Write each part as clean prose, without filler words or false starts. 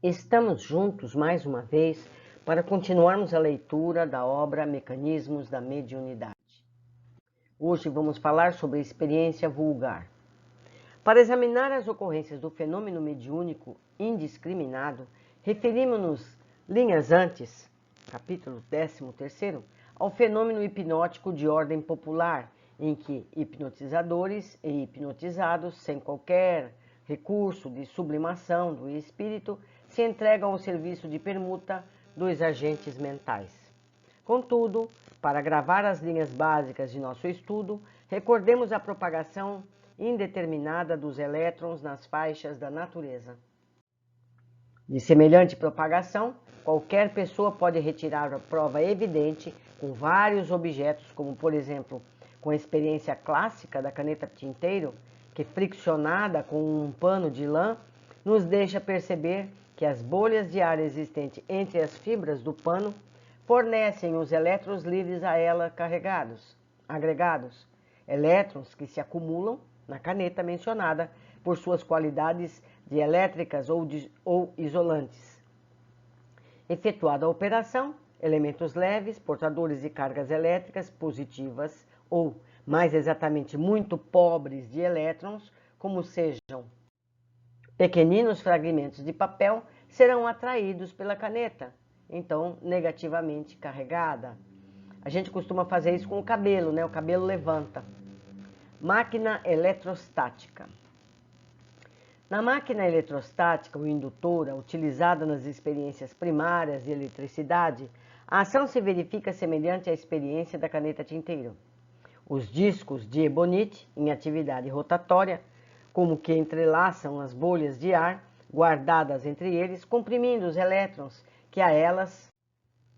Estamos juntos mais uma vez para continuarmos a leitura da obra Mecanismos da Mediunidade. Hoje vamos falar sobre a experiência vulgar. Para examinar as ocorrências do fenômeno mediúnico indiscriminado, referimos-nos linhas antes, capítulo 13º, ao fenômeno hipnótico de ordem popular, em que hipnotizadores e hipnotizados, sem qualquer recurso de sublimação do espírito, se entregam ao serviço de permuta dos agentes mentais. Contudo, para gravar as linhas básicas de nosso estudo, recordemos a propagação indeterminada dos elétrons nas faixas da natureza. De semelhante propagação, qualquer pessoa pode retirar a prova evidente com vários objetos, como por exemplo, com a experiência clássica da caneta tinteiro, que friccionada com um pano de lã, nos deixa perceber que as bolhas de ar existentes entre as fibras do pano fornecem os elétrons livres a ela agregados, elétrons que se acumulam na caneta mencionada por suas qualidades dielétricas ou isolantes. Efetuada a operação, elementos leves, portadores de cargas elétricas positivas ou, mais exatamente, muito pobres de elétrons, como sejam pequeninos fragmentos de papel, serão atraídos pela caneta, então negativamente carregada. A gente costuma fazer isso com o cabelo, né? O cabelo levanta. Máquina eletrostática. Na máquina eletrostática ou indutora, utilizada nas experiências primárias de eletricidade, a ação se verifica semelhante à experiência da caneta tinteiro. Os discos de ebonite, em atividade rotatória, como que entrelaçam as bolhas de ar guardadas entre eles, comprimindo os elétrons que a elas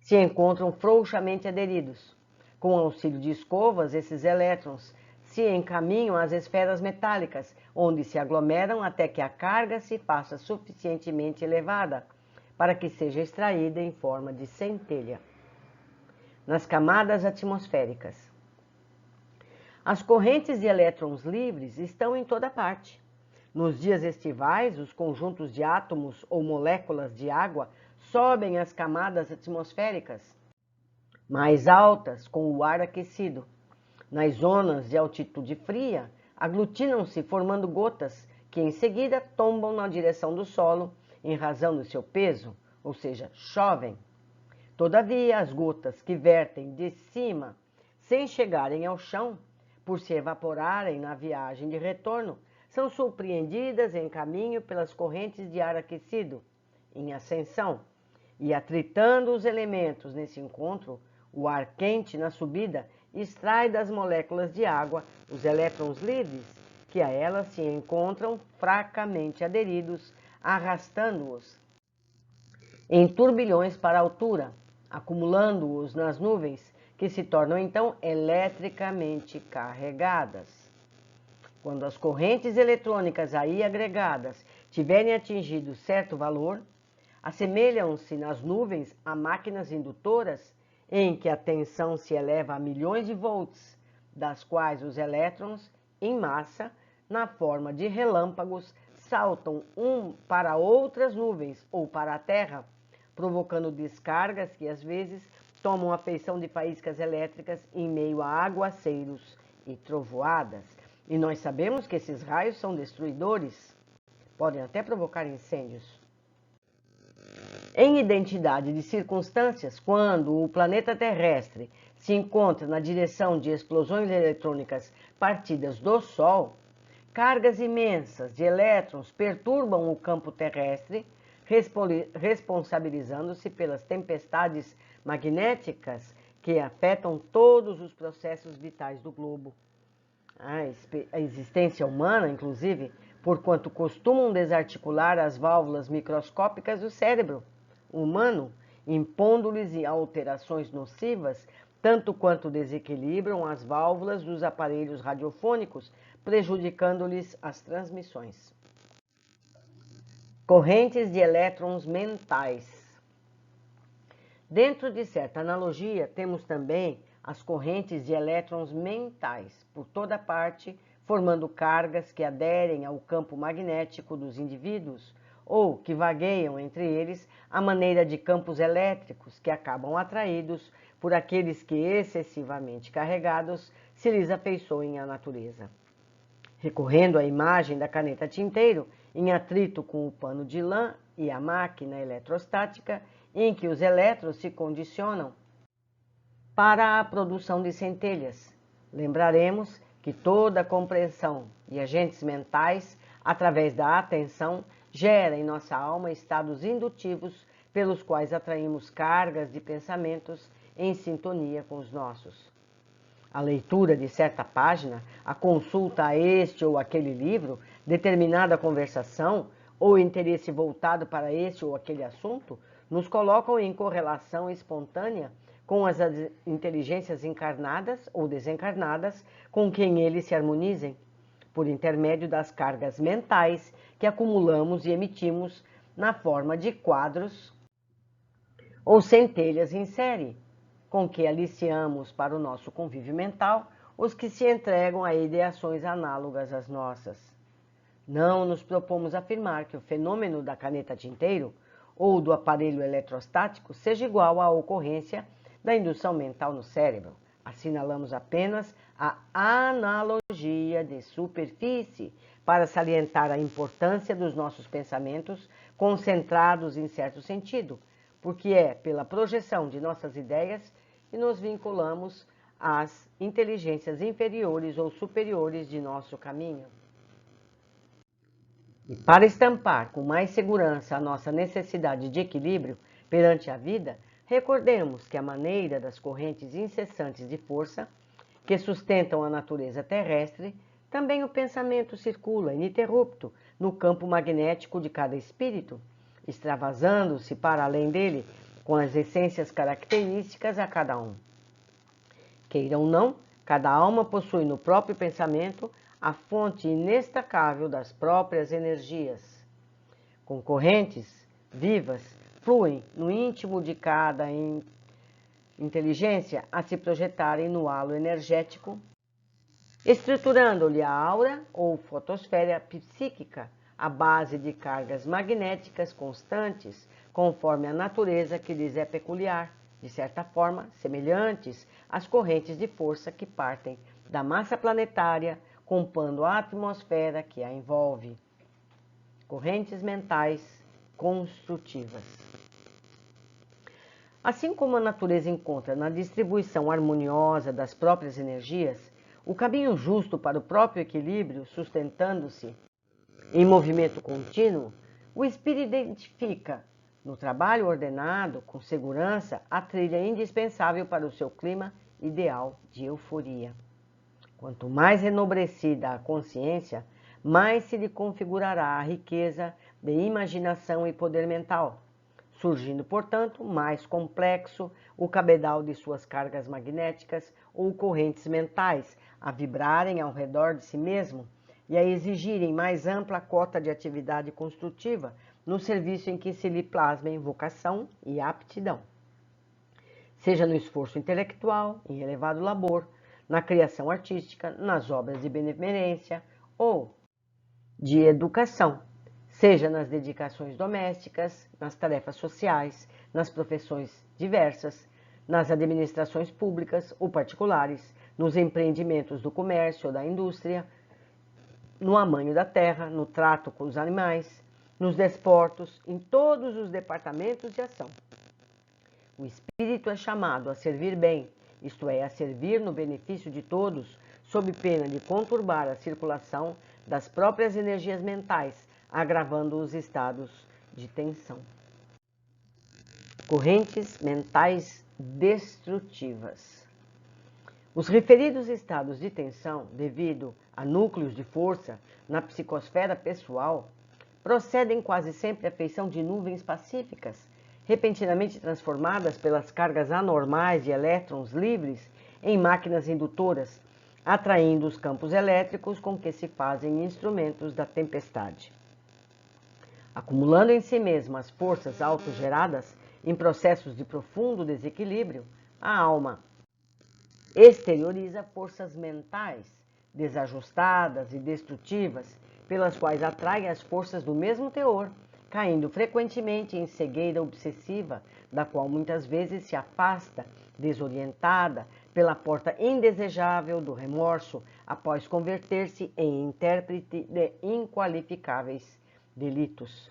se encontram frouxamente aderidos. Com o auxílio de escovas, esses elétrons se encaminham às esferas metálicas, onde se aglomeram até que a carga se faça suficientemente elevada para que seja extraída em forma de centelha. Nas camadas atmosféricas. As correntes de elétrons livres estão em toda parte. Nos dias estivais, os conjuntos de átomos ou moléculas de água sobem às camadas atmosféricas mais altas com o ar aquecido. Nas zonas de altitude fria, aglutinam-se formando gotas que em seguida tombam na direção do solo em razão do seu peso, ou seja, chovem. Todavia, as gotas que vertem de cima sem chegarem ao chão, por se evaporarem na viagem de retorno, são surpreendidas em caminho pelas correntes de ar aquecido, em ascensão, e atritando os elementos nesse encontro, o ar quente na subida extrai das moléculas de água os elétrons livres, que a elas se encontram fracamente aderidos, arrastando-os em turbilhões para a altura, acumulando-os nas nuvens, que se tornam então eletricamente carregadas. Quando as correntes eletrônicas aí agregadas tiverem atingido certo valor, assemelham-se nas nuvens a máquinas indutoras em que a tensão se eleva a milhões de volts, das quais os elétrons, em massa, na forma de relâmpagos, saltam para outras nuvens ou para a Terra, provocando descargas que às vezes tomam a feição de faíscas elétricas em meio a aguaceiros e trovoadas. E nós sabemos que esses raios são destruidores, podem até provocar incêndios. Em identidade de circunstâncias, quando o planeta terrestre se encontra na direção de explosões eletrônicas partidas do Sol, cargas imensas de elétrons perturbam o campo terrestre, responsabilizando-se pelas tempestades magnéticas que afetam todos os processos vitais do globo. A existência humana, inclusive, porquanto costumam desarticular as válvulas microscópicas do cérebro humano, impondo-lhes alterações nocivas, tanto quanto desequilibram as válvulas dos aparelhos radiofônicos, prejudicando-lhes as transmissões. Correntes de elétrons mentais. Dentro de certa analogia, temos também as correntes de elétrons mentais, por toda parte, formando cargas que aderem ao campo magnético dos indivíduos ou que vagueiam entre eles à maneira de campos elétricos que acabam atraídos por aqueles que, excessivamente carregados, se lhes afeiçoem à natureza. Recorrendo à imagem da caneta tinteiro, em atrito com o pano de lã e a máquina eletrostática, em que os elétrons se condicionam para a produção de centelhas. Lembraremos que toda compreensão de agentes mentais, através da atenção, gera em nossa alma estados indutivos pelos quais atraímos cargas de pensamentos em sintonia com os nossos. A leitura de certa página, a consulta a este ou aquele livro, determinada conversação ou interesse voltado para este ou aquele assunto, nos colocam em correlação espontânea com as inteligências encarnadas ou desencarnadas com quem eles se harmonizem, por intermédio das cargas mentais que acumulamos e emitimos na forma de quadros ou centelhas em série, com que aliciamos para o nosso convívio mental os que se entregam a ideações análogas às nossas. Não nos propomos afirmar que o fenômeno da caneta tinteiro ou do aparelho eletrostático seja igual à ocorrência da indução mental no cérebro. Assinalamos apenas a analogia de superfície para salientar a importância dos nossos pensamentos concentrados em certo sentido, porque é pela projeção de nossas ideias que nos vinculamos às inteligências inferiores ou superiores de nosso caminho. E para estampar com mais segurança a nossa necessidade de equilíbrio perante a vida, recordemos que a maneira das correntes incessantes de força que sustentam a natureza terrestre, também o pensamento circula ininterrupto no campo magnético de cada espírito, extravasando-se para além dele com as essências características a cada um. Queira ou não, cada alma possui no próprio pensamento a fonte inestacável das próprias energias. Concorrentes vivas fluem no íntimo de cada inteligência a se projetarem no halo energético, estruturando-lhe a aura ou fotosfera psíquica à base de cargas magnéticas constantes, conforme a natureza que lhes é peculiar, de certa forma semelhantes às correntes de força que partem da massa planetária, compondo a atmosfera que a envolve. Correntes mentais construtivas. Assim como a natureza encontra na distribuição harmoniosa das próprias energias o caminho justo para o próprio equilíbrio, sustentando-se em movimento contínuo, o espírito identifica, no trabalho ordenado, com segurança, a trilha indispensável para o seu clima ideal de euforia. Quanto mais enobrecida a consciência, mais se lhe configurará a riqueza de imaginação e poder mental, surgindo, portanto, mais complexo o cabedal de suas cargas magnéticas ou correntes mentais a vibrarem ao redor de si mesmo e a exigirem mais ampla cota de atividade construtiva no serviço em que se lhe plasmem vocação e aptidão. Seja no esforço intelectual, em elevado labor, na criação artística, nas obras de benemerência ou de educação, seja nas dedicações domésticas, nas tarefas sociais, nas profissões diversas, nas administrações públicas ou particulares, nos empreendimentos do comércio ou da indústria, no amanho da terra, no trato com os animais, nos desportos, em todos os departamentos de ação. O espírito é chamado a servir bem, isto é, a servir no benefício de todos, sob pena de conturbar a circulação das próprias energias mentais, agravando os estados de tensão. Correntes mentais destrutivas. Os referidos estados de tensão, devido a núcleos de força na psicosfera pessoal, procedem quase sempre à feição de nuvens pacíficas, repentinamente transformadas pelas cargas anormais de elétrons livres em máquinas indutoras, atraindo os campos elétricos com que se fazem instrumentos da tempestade. Acumulando em si mesma as forças autogeradas em processos de profundo desequilíbrio, a alma exterioriza forças mentais desajustadas e destrutivas, pelas quais atrai as forças do mesmo teor caindo frequentemente em cegueira obsessiva, da qual muitas vezes se afasta, desorientada, pela porta indesejável do remorso, após converter-se em intérprete de inqualificáveis delitos.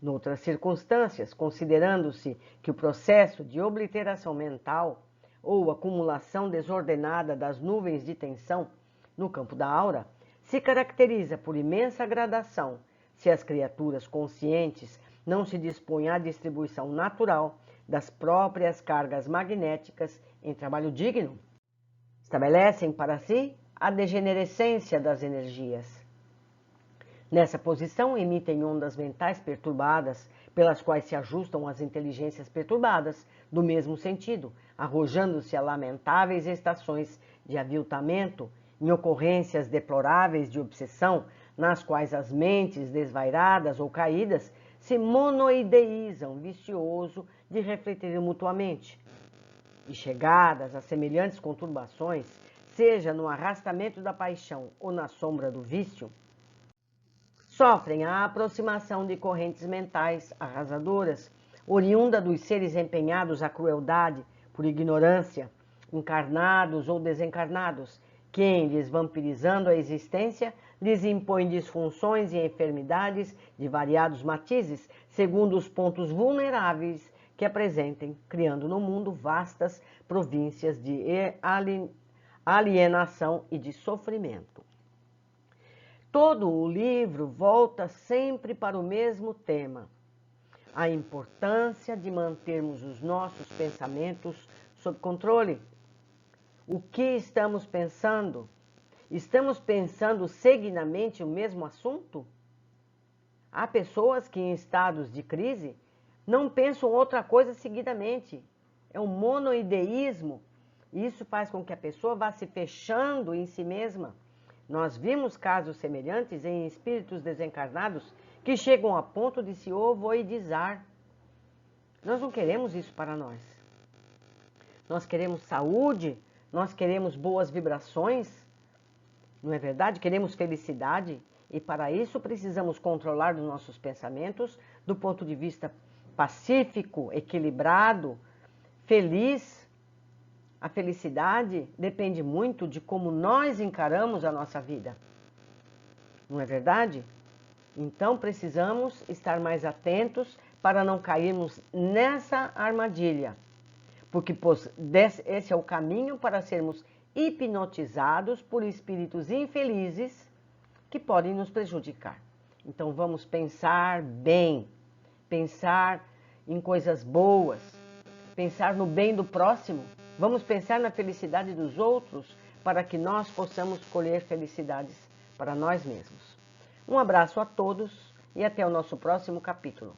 Noutras circunstâncias, considerando-se que o processo de obliteração mental ou acumulação desordenada das nuvens de tensão no campo da aura se caracteriza por imensa gradação, se as criaturas conscientes não se dispõem à distribuição natural das próprias cargas magnéticas em trabalho digno, estabelecem para si a degenerescência das energias. Nessa posição, emitem ondas mentais perturbadas, pelas quais se ajustam as inteligências perturbadas, do mesmo sentido, arrojando-se a lamentáveis estações de aviltamento, em ocorrências deploráveis de obsessão, nas quais as mentes desvairadas ou caídas se monoideizam, vicioso de refletir mutuamente. E chegadas a semelhantes conturbações, seja no arrastamento da paixão ou na sombra do vício, sofrem a aproximação de correntes mentais arrasadoras, oriunda dos seres empenhados à crueldade por ignorância, encarnados ou desencarnados, quem, lhes vampirizando a existência, lhes impõe disfunções e enfermidades de variados matizes, segundo os pontos vulneráveis que apresentem, criando no mundo vastas províncias de alienação e de sofrimento. Todo o livro volta sempre para o mesmo tema: a importância de mantermos os nossos pensamentos sob controle. O que estamos pensando? Estamos pensando seguidamente o mesmo assunto? Há pessoas que, em estados de crise, não pensam outra coisa seguidamente. É um monoideísmo. Isso faz com que a pessoa vá se fechando em si mesma. Nós vimos casos semelhantes em espíritos desencarnados que chegam a ponto de se ovoidizar. Nós não queremos isso para nós. Nós queremos saúde, nós queremos boas vibrações, não é verdade? Queremos felicidade e para isso precisamos controlar os nossos pensamentos do ponto de vista pacífico, equilibrado, feliz. A felicidade depende muito de como nós encaramos a nossa vida, não é verdade? Então precisamos estar mais atentos para não cairmos nessa armadilha, porque esse é o caminho para sermos hipnotizados por espíritos infelizes que podem nos prejudicar. Então vamos pensar bem, pensar em coisas boas, pensar no bem do próximo. Vamos pensar na felicidade dos outros para que nós possamos colher felicidades para nós mesmos. Um abraço a todos e até o nosso próximo capítulo.